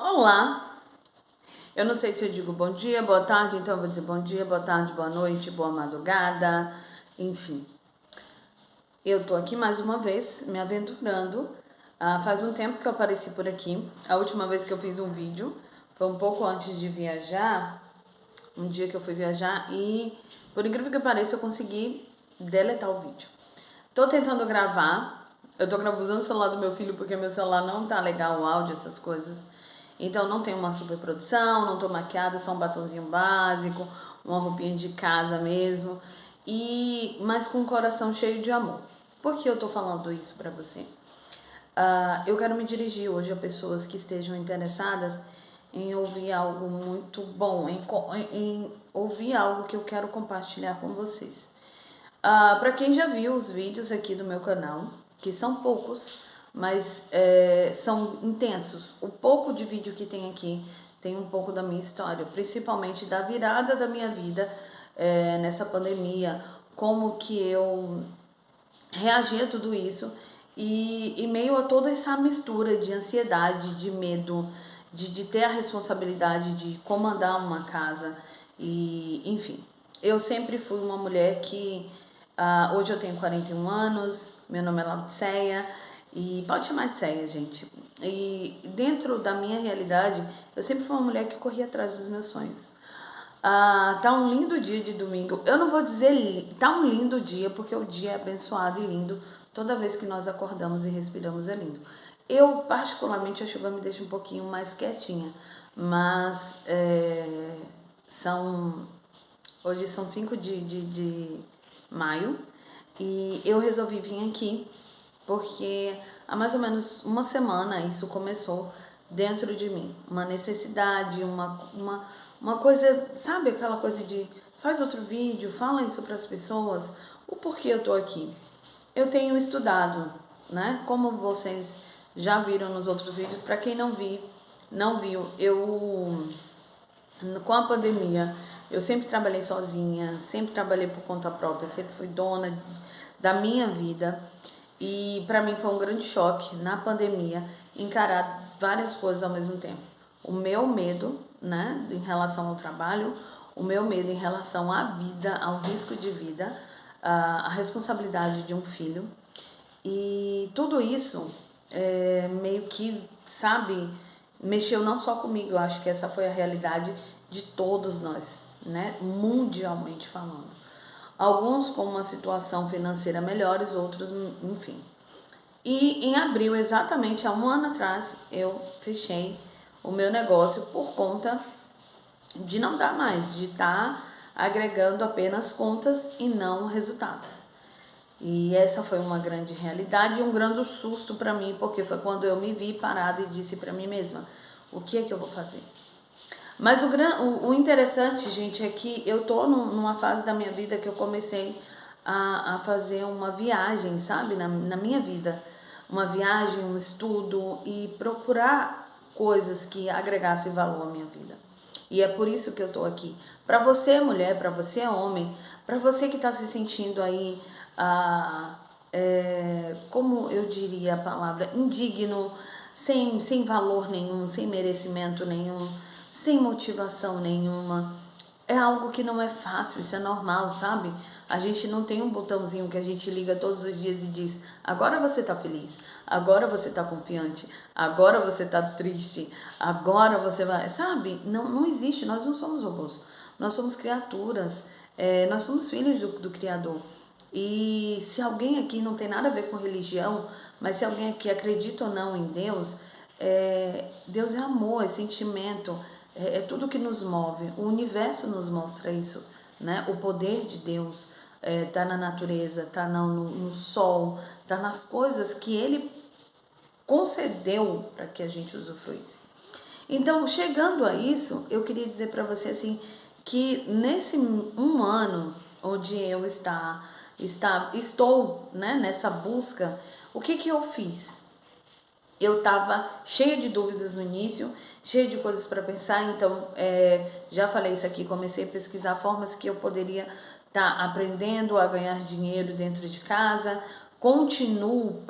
Olá, eu não sei se eu digo bom dia, boa tarde, então eu vou dizer bom dia, boa tarde, boa noite, boa madrugada, enfim. Eu tô aqui mais uma vez, me aventurando. Faz um tempo que eu apareci por aqui. A última vez que eu fiz um vídeo foi um pouco antes de viajar, um dia que eu fui viajar e, por incrível que pareça, eu consegui deletar o vídeo. Tô tentando gravar, eu tô usando o celular do meu filho porque meu celular não tá legal, o áudio, essas coisas. Então não tem uma super produção, não tô maquiada, só um batonzinho básico, uma roupinha de casa mesmo, mas com o coração cheio de amor. Por que eu tô falando isso pra você? Eu quero me dirigir hoje a pessoas que estejam interessadas em ouvir algo muito bom, em ouvir algo que eu quero compartilhar com vocês. Para quem já viu os vídeos aqui do meu canal, que são poucos, mas são intensos. O pouco de vídeo que tem aqui tem um pouco da minha história, principalmente da virada da minha vida nessa pandemia, como que eu reagi a tudo isso e meio a toda essa mistura de ansiedade, de medo, de ter a responsabilidade de comandar uma casa e enfim. Eu sempre fui uma mulher que hoje eu tenho 41 anos, meu nome é Laudceia e pode chamar de Ceia, gente. E dentro da minha realidade, eu sempre fui uma mulher que corria atrás dos meus sonhos. Tá um lindo dia de domingo. Eu não vou dizer tá um lindo dia, porque o dia é abençoado e lindo. Toda vez que nós acordamos e respiramos é lindo. Eu, particularmente, a chuva me deixa um pouquinho mais quietinha. Mas hoje são 5 de maio e eu resolvi vir aqui porque há mais ou menos uma semana isso começou dentro de mim. Uma necessidade, uma coisa, sabe aquela coisa de faz outro vídeo, fala isso para as pessoas, o porquê eu tô aqui. Eu tenho estudado, né? Como vocês já viram nos outros vídeos, para quem não viu, eu com a pandemia, eu sempre trabalhei sozinha, sempre trabalhei por conta própria, sempre fui dona da minha vida. E para mim foi um grande choque na pandemia encarar várias coisas ao mesmo tempo. O meu medo, né, em relação ao trabalho, o meu medo em relação à vida, ao risco de vida, a responsabilidade de um filho. E tudo isso meio que, sabe, mexeu não só comigo, eu acho que essa foi a realidade de todos nós, né, mundialmente falando. Alguns com uma situação financeira melhores, outros, enfim. E em abril, exatamente há um ano atrás, eu fechei o meu negócio por conta de não dar mais, de estar agregando apenas contas e não resultados. E essa foi uma grande realidade e um grande susto para mim, porque foi quando eu me vi parada e disse para mim mesma, o que é que eu vou fazer? Mas o interessante, gente, é que eu tô numa fase da minha vida que eu comecei a fazer uma viagem, sabe, na minha vida. Uma viagem, um estudo e procurar coisas que agregassem valor à minha vida. E é por isso que eu tô aqui. Para você, mulher, para você, homem, para você que tá se sentindo aí, como eu diria a palavra, indigno, sem valor nenhum, sem merecimento nenhum, sem motivação nenhuma. É algo que não é fácil, isso é normal, sabe? A gente não tem um botãozinho que a gente liga todos os dias e diz: agora você tá feliz, agora você tá confiante, agora você tá triste, agora você vai. Sabe? Não existe, nós não somos robôs, nós somos criaturas, nós somos filhos do Criador. E se alguém aqui não tem nada a ver com religião, mas se alguém aqui acredita ou não em Deus, Deus é amor, é sentimento, é tudo que nos move. O universo nos mostra isso, né? O poder de Deus tá na natureza, tá no sol, tá nas coisas que Ele concedeu para que a gente usufruísse. Então, chegando a isso, eu queria dizer para você assim que nesse um ano onde eu estou, né, nessa busca, o que eu fiz? Eu estava cheia de dúvidas no início, cheia de coisas para pensar, então já falei isso aqui, comecei a pesquisar formas que eu poderia estar aprendendo a ganhar dinheiro dentro de casa, continuo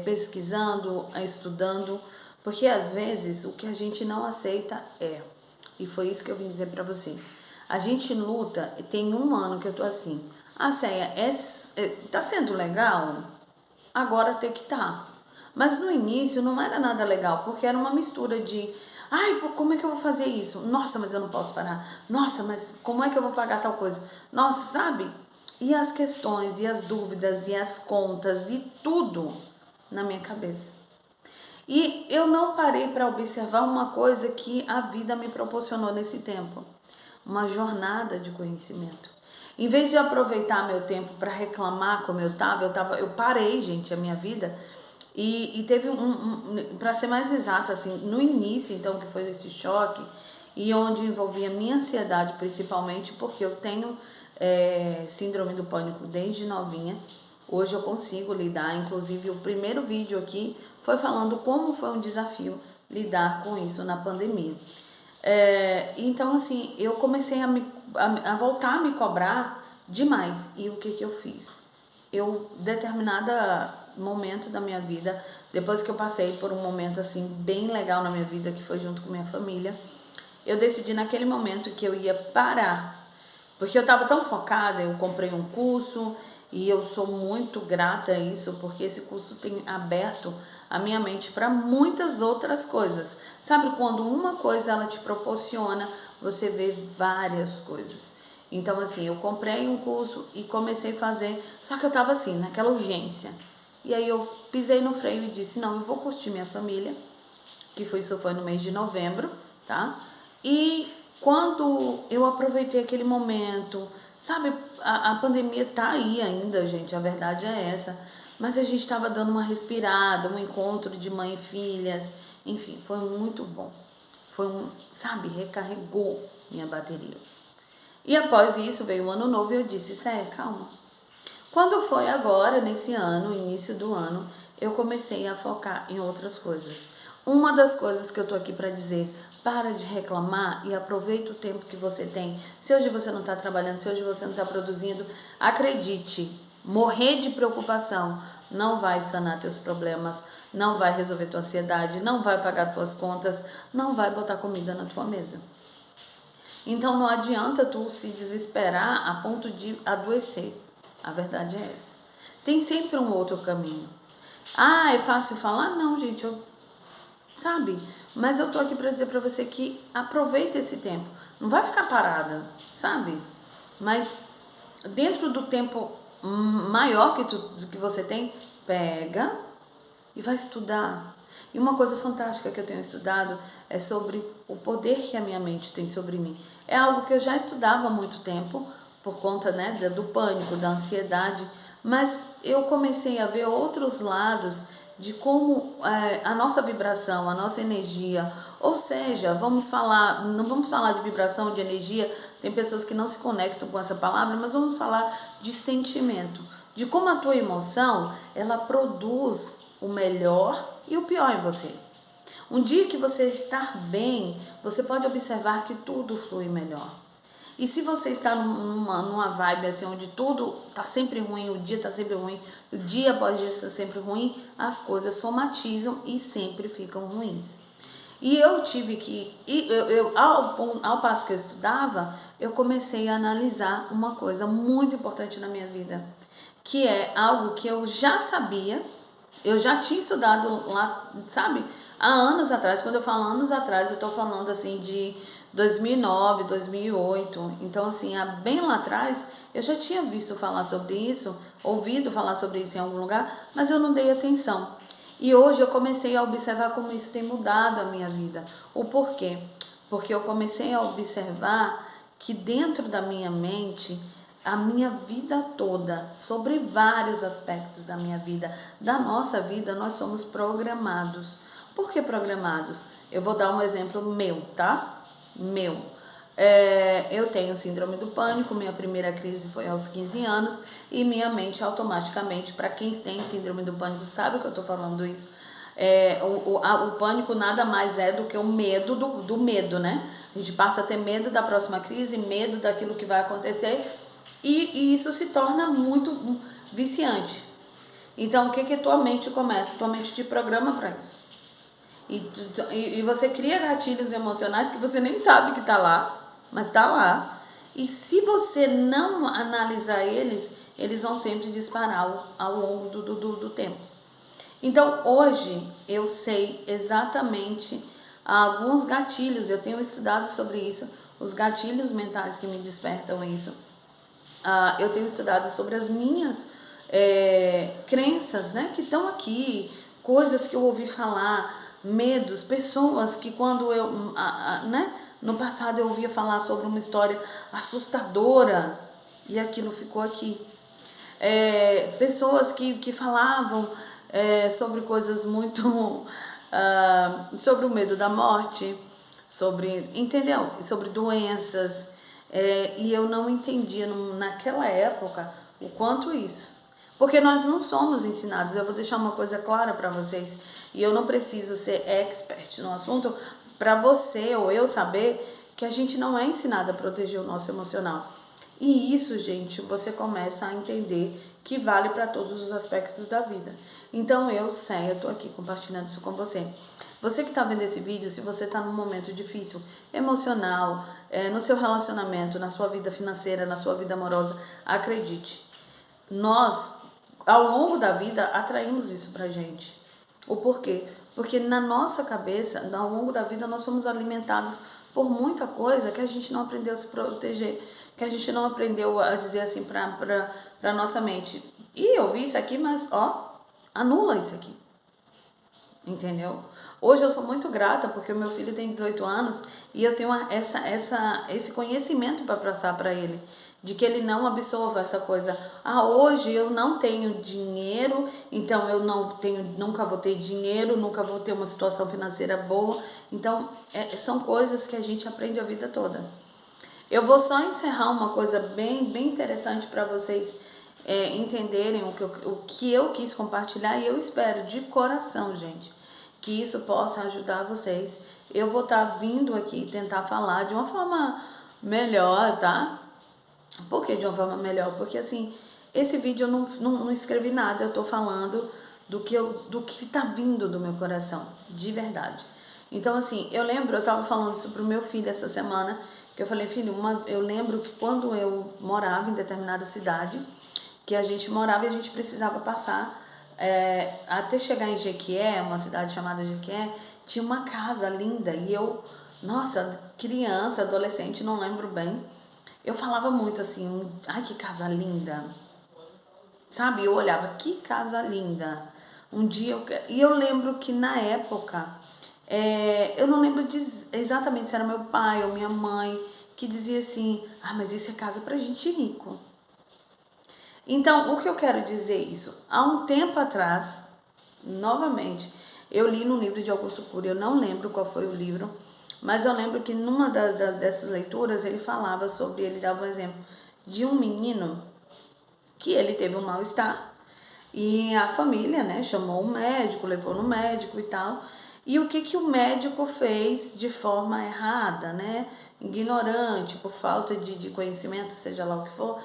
pesquisando, estudando, Porque às vezes o que a gente não aceita e foi isso que eu vim dizer pra você. A gente luta, tem 1 ano que eu tô assim. Ah, Céia, tá sendo legal? Agora tem que tá. Mas no início não era nada legal, porque era uma mistura de ai, pô, como é que eu vou fazer isso? Nossa, mas eu não posso parar. Nossa, mas como é que eu vou pagar tal coisa? Nossa, sabe? E as questões, e as dúvidas, e as contas, e tudo na minha cabeça. E eu não parei para observar uma coisa que a vida me proporcionou nesse tempo, uma jornada de conhecimento. Em vez de aproveitar meu tempo para reclamar como eu parei, gente, a minha vida e teve para ser mais exato, assim, no início, então, que foi esse choque e onde envolvia minha ansiedade principalmente, porque eu tenho síndrome do pânico desde novinha. Hoje eu consigo lidar, inclusive o primeiro vídeo aqui foi falando como foi um desafio lidar com isso na pandemia. Então assim, eu comecei a voltar a me cobrar demais. E o que eu fiz? Eu, determinado momento da minha vida, depois que eu passei por um momento assim bem legal na minha vida, que foi junto com minha família, eu decidi naquele momento que eu ia parar. Porque eu estava tão focada, eu comprei um curso e eu sou muito grata a isso, porque esse curso tem aberto a minha mente para muitas outras coisas. Sabe, quando uma coisa ela te proporciona, você vê várias coisas. Então, assim, eu comprei um curso e comecei a fazer, só que eu estava assim, naquela urgência. E aí eu pisei no freio e disse, não, eu vou curtir minha família, que isso foi no mês de novembro, tá? E quando eu aproveitei aquele momento, sabe, a pandemia tá aí ainda, gente, a verdade é essa, mas a gente estava dando uma respirada, um encontro de mãe e filhas, enfim, foi muito bom. Sabe, recarregou minha bateria. E após isso veio o ano novo e eu disse, Céia, calma. Quando foi agora, nesse ano, início do ano, eu comecei a focar em outras coisas. Uma das coisas que eu tô aqui para dizer, para de reclamar e aproveita o tempo que você tem. Se hoje você não está trabalhando, se hoje você não está produzindo, acredite, morrer de preocupação não vai sanar teus problemas, não vai resolver tua ansiedade, não vai pagar tuas contas, não vai botar comida na tua mesa. Então não adianta tu se desesperar a ponto de adoecer. A verdade é essa. Tem sempre um outro caminho. Ah, é fácil falar? Não, gente, sabe? Mas eu tô aqui para dizer para você que aproveita esse tempo. Não vai ficar parada, sabe? Mas dentro do tempo maior que você tem, pega e vai estudar. E uma coisa fantástica que eu tenho estudado é sobre o poder que a minha mente tem sobre mim. É algo que eu já estudava há muito tempo, por conta, né, do pânico, da ansiedade, mas eu comecei a ver outros lados de como a nossa vibração, a nossa energia, ou seja, não vamos falar de vibração, de energia, tem pessoas que não se conectam com essa palavra, mas vamos falar de sentimento, de como a tua emoção, ela produz o melhor e o pior em você. Um dia que você está bem, você pode observar que tudo flui melhor. E se você está numa vibe assim, onde tudo está sempre ruim, o dia está sempre ruim, o dia após dia está sempre ruim, as coisas somatizam e sempre ficam ruins. E eu tive que, ao passo que eu estudava, eu comecei a analisar uma coisa muito importante na minha vida, que é algo que eu já sabia, eu já tinha estudado lá, sabe, há anos atrás. Quando eu falo anos atrás, eu estou falando assim de 2009, 2008. Então, assim, bem lá atrás, eu já tinha visto falar sobre isso, ouvido falar sobre isso em algum lugar, mas eu não dei atenção. E hoje eu comecei a observar como isso tem mudado a minha vida. O porquê? Porque eu comecei a observar que dentro da minha mente, a minha vida toda, sobre vários aspectos da minha vida, da nossa vida, nós somos programados. Por que programados? Eu vou dar um exemplo meu, tá? Meu. Eu tenho síndrome do pânico, minha primeira crise foi aos 15 anos e minha mente automaticamente, para quem tem síndrome do pânico sabe que eu tô falando isso, o pânico nada mais é do que o medo do medo, né? A gente passa a ter medo da próxima crise, medo daquilo que vai acontecer e isso se torna muito viciante. Então o que tua mente começa? Tua mente te programa para isso. E você cria gatilhos emocionais que você nem sabe que tá lá, mas tá lá. E se você não analisar eles, eles vão sempre disparar ao longo do tempo. Então, hoje, eu sei exatamente alguns gatilhos, eu tenho estudado sobre isso, os gatilhos mentais que me despertam isso. Eu tenho estudado sobre as minhas crenças, né, que estão aqui, coisas que eu ouvi falar, medos, pessoas que quando eu, né, no passado eu ouvia falar sobre uma história assustadora e aquilo ficou aqui. Pessoas que falavam sobre coisas muito sobre o medo da morte, sobre, entendeu? Sobre doenças, e eu não entendia naquela época o quanto isso. Porque nós não somos ensinados, eu vou deixar uma coisa clara para vocês, e eu não preciso ser expert no assunto para você ou eu saber que a gente não é ensinado a proteger o nosso emocional. E isso, gente, você começa a entender que vale para todos os aspectos da vida. Então eu sei, eu tô aqui compartilhando isso com você. Você que está vendo esse vídeo, se você está num momento difícil, emocional, no seu relacionamento, na sua vida financeira, na sua vida amorosa, acredite, nós, ao longo da vida, atraímos isso pra gente. O porquê? Porque na nossa cabeça, ao longo da vida, nós somos alimentados por muita coisa que a gente não aprendeu a se proteger, que a gente não aprendeu a dizer assim pra nossa mente. Eu vi isso aqui, mas anula isso aqui. Entendeu? Hoje eu sou muito grata porque o meu filho tem 18 anos e eu tenho esse conhecimento para passar para ele, de que ele não absorva essa coisa. Hoje eu não tenho dinheiro, então eu nunca vou ter dinheiro, nunca vou ter uma situação financeira boa. Então, são coisas que a gente aprende a vida toda. Eu vou só encerrar uma coisa bem interessante para vocês entenderem o que eu quis compartilhar, e eu espero de coração, gente, que isso possa ajudar vocês. Eu vou estar vindo aqui tentar falar de uma forma melhor, tá? Por que de uma forma melhor? Porque assim, esse vídeo eu não escrevi nada, eu tô falando do que tá vindo do meu coração, de verdade. Então assim, eu tava falando isso pro meu filho essa semana, que eu falei, filho, eu lembro que quando eu morava em determinada cidade, que a gente morava e a gente precisava passar até chegar em Jequié, uma cidade chamada Jequié, tinha uma casa linda e eu, nossa, criança, adolescente, não lembro bem, eu falava muito assim, ai que casa linda, sabe? Eu olhava, que casa linda. Um dia e eu lembro que na época, eu não lembro exatamente se era meu pai ou minha mãe que dizia assim, mas isso é casa pra gente rico. Então, o que eu quero dizer isso? Há um tempo atrás, novamente, eu li no livro de Augusto Cury, eu não lembro qual foi o livro, mas eu lembro que numa dessas leituras ele ele dava um exemplo de um menino que ele teve um mal-estar e a família, né, chamou um médico, levou no médico e tal. E o que o médico fez de forma errada, né, ignorante, por falta de conhecimento, seja lá o que for,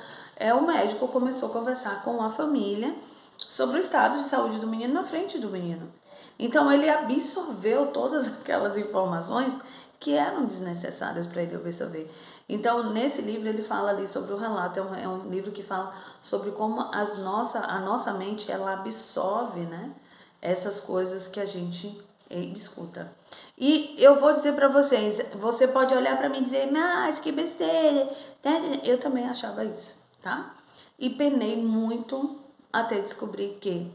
o médico começou a conversar com a família sobre o estado de saúde do menino na frente do menino. Então ele absorveu todas aquelas informações que eram desnecessárias para ele absorver. Então nesse livro ele fala ali sobre o relato, é um livro que fala sobre como a nossa mente ela absorve, né, essas coisas que a gente escuta. E eu vou dizer para vocês, você pode olhar para mim e dizer, mas que besteira, eu também achava isso, tá? E penei muito até descobrir que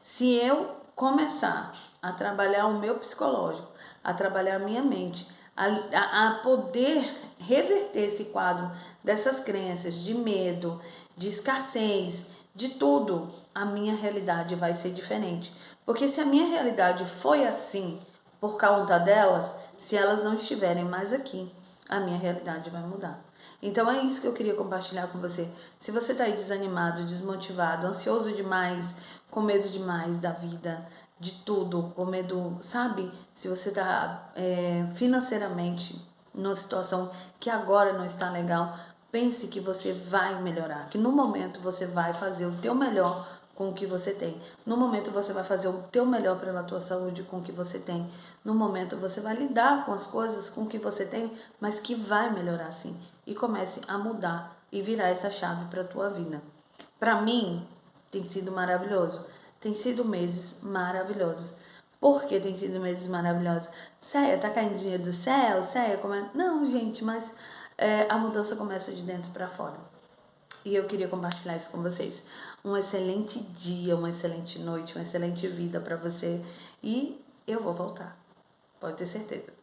se eu começar a trabalhar o meu psicológico, a trabalhar a minha mente, a poder reverter esse quadro dessas crenças de medo, de escassez, de tudo, a minha realidade vai ser diferente. Porque se a minha realidade foi assim por conta delas, se elas não estiverem mais aqui, a minha realidade vai mudar. Então é isso que eu queria compartilhar com você. Se você está aí desanimado, desmotivado, ansioso demais, com medo demais da vida, de tudo, com medo, sabe? Se você está financeiramente numa situação que agora não está legal, pense que você vai melhorar, que no momento você vai fazer o teu melhor com o que você tem. No momento você vai fazer o teu melhor pela tua saúde com o que você tem. No momento você vai lidar com as coisas com o que você tem, mas que vai melhorar sim. E comece a mudar e virar essa chave para a tua vida. Para mim, tem sido maravilhoso. Tem sido meses maravilhosos. Por que tem sido meses maravilhosos? Céia, tá caindo dinheiro do céu? Céia, como é? Não, gente, mas a mudança começa de dentro para fora. E eu queria compartilhar isso com vocês. Um excelente dia, uma excelente noite, uma excelente vida para você. E eu vou voltar. Pode ter certeza.